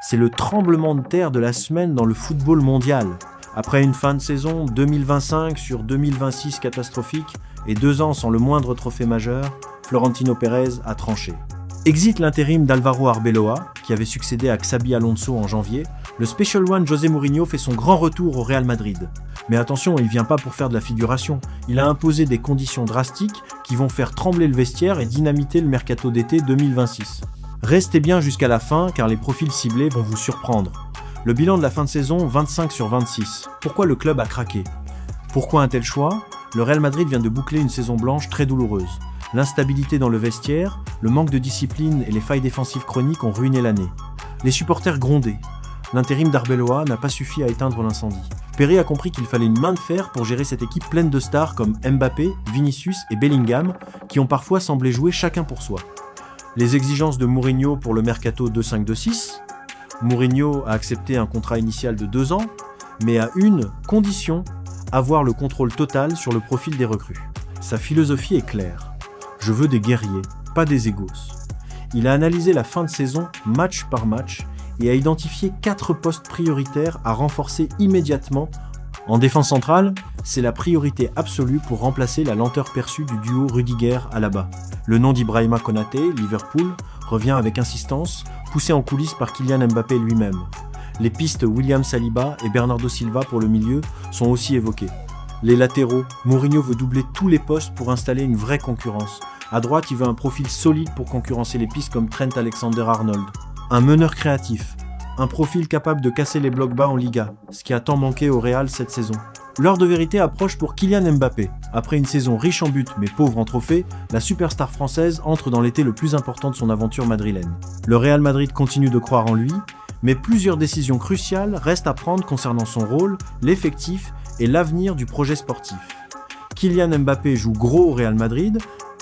c'est le tremblement de terre de la semaine dans le football mondial. Après une fin de saison 2025 sur 2026 catastrophique et 2 ans sans le moindre trophée majeur, Florentino Pérez a tranché. Exit l'intérim d'Álvaro Arbeloa, qui avait succédé à Xabi Alonso en janvier, le Special One José Mourinho fait son grand retour au Real Madrid. Mais attention, il vient pas pour faire de la figuration, il a imposé des conditions drastiques qui vont faire trembler le vestiaire et dynamiter le mercato d'été 2026. Restez bien jusqu'à la fin car les profils ciblés vont vous surprendre. Le bilan de la fin de saison, 25 sur 26. Pourquoi le club a craqué? Pourquoi un tel choix? Le Real Madrid vient de boucler une saison blanche très douloureuse. L'instabilité dans le vestiaire, le manque de discipline et les failles défensives chroniques ont ruiné l'année. Les supporters grondaient. L'intérim d'Arbeloa n'a pas suffi à éteindre l'incendie. Perry a compris qu'il fallait une main de fer pour gérer cette équipe pleine de stars comme Mbappé, Vinicius et Bellingham, qui ont parfois semblé jouer chacun pour soi. Les exigences de Mourinho pour le mercato 2-5-2-6. Mourinho a accepté un contrat initial de 2 ans, mais à une condition, avoir le contrôle total sur le profil des recrues. Sa philosophie est claire. Je veux des guerriers, pas des égos. Il a analysé la fin de saison match par match et a identifié 4 postes prioritaires à renforcer immédiatement. En défense centrale, c'est la priorité absolue pour remplacer la lenteur perçue du duo Rudiger-Alaba. Le nom d'Ibrahima Konaté, Liverpool, revient avec insistance, poussé en coulisses par Kylian Mbappé lui-même. Les pistes William Saliba et Bernardo Silva pour le milieu sont aussi évoquées. Les latéraux, Mourinho veut doubler tous les postes pour installer une vraie concurrence. À droite, il veut un profil solide pour concurrencer les pistes comme Trent Alexander-Arnold. Un meneur créatif, un profil capable de casser les blocs bas en Liga, ce qui a tant manqué au Real cette saison. L'heure de vérité approche pour Kylian Mbappé. Après une saison riche en buts mais pauvre en trophées, la superstar française entre dans l'été le plus important de son aventure madrilène. Le Real Madrid continue de croire en lui, mais plusieurs décisions cruciales restent à prendre concernant son rôle, l'effectif et l'avenir du projet sportif. Kylian Mbappé joue gros au Real Madrid.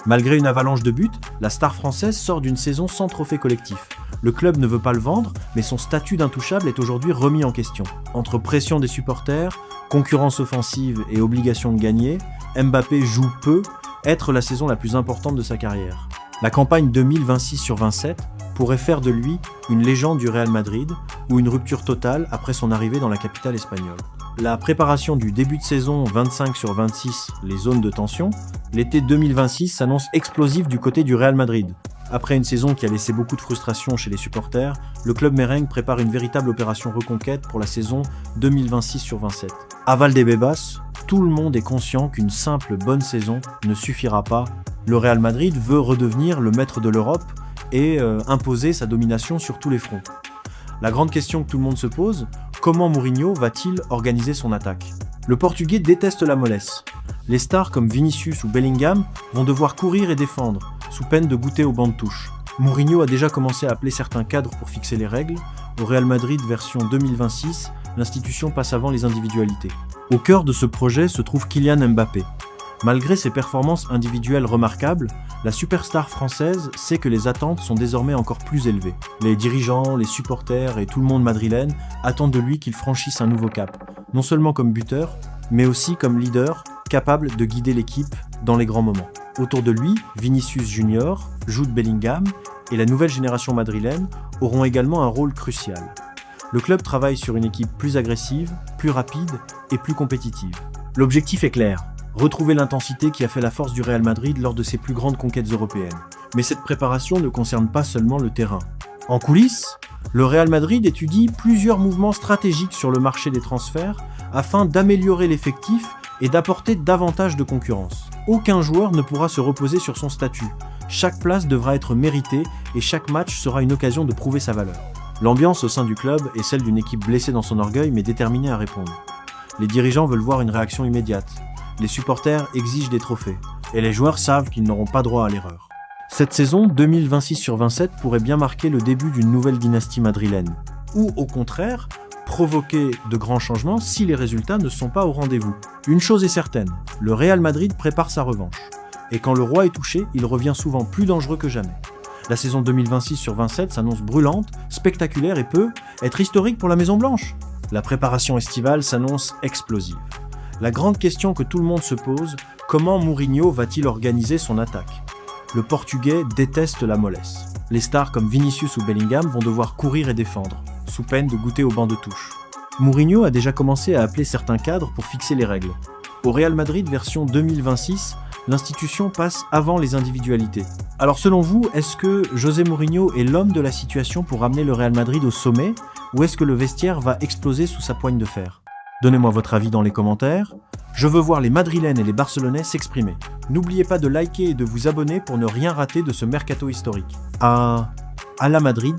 Malgré une avalanche de buts, la star française sort d'une saison sans trophée collectif. Le club ne veut pas le vendre, mais son statut d'intouchable est aujourd'hui remis en question. Entre pression des supporters, concurrence offensive et obligation de gagner, Mbappé joue peu, être la saison la plus importante de sa carrière. La campagne 2026 sur 27 pourrait faire de lui une légende du Real Madrid ou une rupture totale après son arrivée dans la capitale espagnole. La préparation du début de saison 25 sur 26, les zones de tension, l'été 2026 s'annonce explosif du côté du Real Madrid. Après une saison qui a laissé beaucoup de frustration chez les supporters, le club merengue prépare une véritable opération reconquête pour la saison 2026 sur 27. À Valdebebas, tout le monde est conscient qu'une simple bonne saison ne suffira pas. Le Real Madrid veut redevenir le maître de l'Europe et imposer sa domination sur tous les fronts. La grande question que tout le monde se pose, comment Mourinho va-t-il organiser son attaque? Le Portugais déteste la mollesse. Les stars comme Vinicius ou Bellingham vont devoir courir et défendre, sous peine de goûter au banc de touche. Mourinho a déjà commencé à appeler certains cadres pour fixer les règles. Au Real Madrid version 2026, l'institution passe avant les individualités. Au cœur de ce projet se trouve Kylian Mbappé. Malgré ses performances individuelles remarquables, la superstar française sait que les attentes sont désormais encore plus élevées. Les dirigeants, les supporters et tout le monde madrilène attendent de lui qu'il franchisse un nouveau cap, non seulement comme buteur, mais aussi comme leader, capable de guider l'équipe dans les grands moments. Autour de lui, Vinicius Junior, Jude Bellingham et la nouvelle génération madrilène auront également un rôle crucial. Le club travaille sur une équipe plus agressive, plus rapide et plus compétitive. L'objectif est clair. Retrouver l'intensité qui a fait la force du Real Madrid lors de ses plus grandes conquêtes européennes. Mais cette préparation ne concerne pas seulement le terrain. En coulisses, le Real Madrid étudie plusieurs mouvements stratégiques sur le marché des transferts afin d'améliorer l'effectif et d'apporter davantage de concurrence. Aucun joueur ne pourra se reposer sur son statut. Chaque place devra être méritée et chaque match sera une occasion de prouver sa valeur. L'ambiance au sein du club est celle d'une équipe blessée dans son orgueil mais déterminée à répondre. Les dirigeants veulent voir une réaction immédiate. Les supporters exigent des trophées, et les joueurs savent qu'ils n'auront pas droit à l'erreur. Cette saison 2026 sur 27 pourrait bien marquer le début d'une nouvelle dynastie madrilène, ou au contraire, provoquer de grands changements si les résultats ne sont pas au rendez-vous. Une chose est certaine, le Real Madrid prépare sa revanche, et quand le roi est touché, il revient souvent plus dangereux que jamais. La saison 2026 sur 27 s'annonce brûlante, spectaculaire et peut être historique pour la Maison Blanche. La préparation estivale s'annonce explosive. La grande question que tout le monde se pose, comment Mourinho va-t-il organiser son attaque? Le Portugais déteste la mollesse. Les stars comme Vinicius ou Bellingham vont devoir courir et défendre. sous peine de goûter au banc de touche. Mourinho a déjà commencé à appeler certains cadres pour fixer les règles. Au Real Madrid version 2026, l'institution passe avant les individualités. Alors selon vous, est-ce que José Mourinho est l'homme de la situation pour ramener le Real Madrid au sommet, ou est-ce que le vestiaire va exploser sous sa poigne de fer? Donnez-moi votre avis dans les commentaires. Je veux voir les Madrilènes et les Barcelonais s'exprimer. N'oubliez pas de liker et de vous abonner pour ne rien rater de ce mercato historique. À la Madrid!